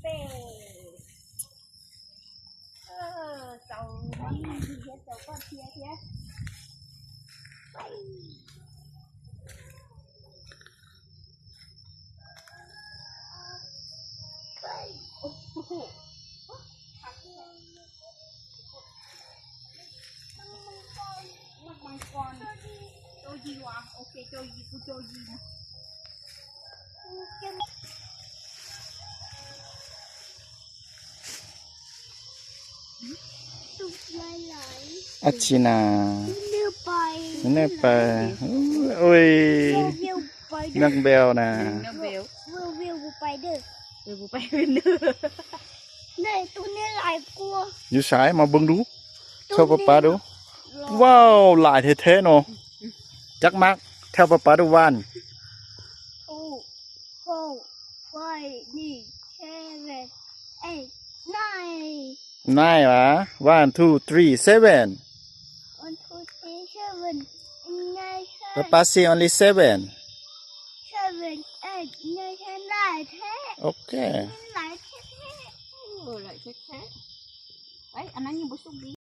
เป้เจ้ามันดีเฮ็ดเจ้าก็เทียไปโอ้โหมังกรโจยีวะโอเคโจยีกูโจยีนะตุกไหลอาชินาเนื้อไปโอ้ยนักเบลนะวิวไปเด้อวิวไปเป็นเด้อนี่ตัวนี้หลายกลัวอยู่สายมาเบิ่งดูเข้าป้าดูว้าวหลายแท้ๆเนาะจักมักแถวป้าดูว่าน2 4 5 นี่7 8 9 9วะ1 2 3 7 1 2 3 7 ป้า see only 7 7 8 นี่แค่หลายแท้ โอเคหลายแท้หลายแท้ไปอันนั้นยังบ่สุกดี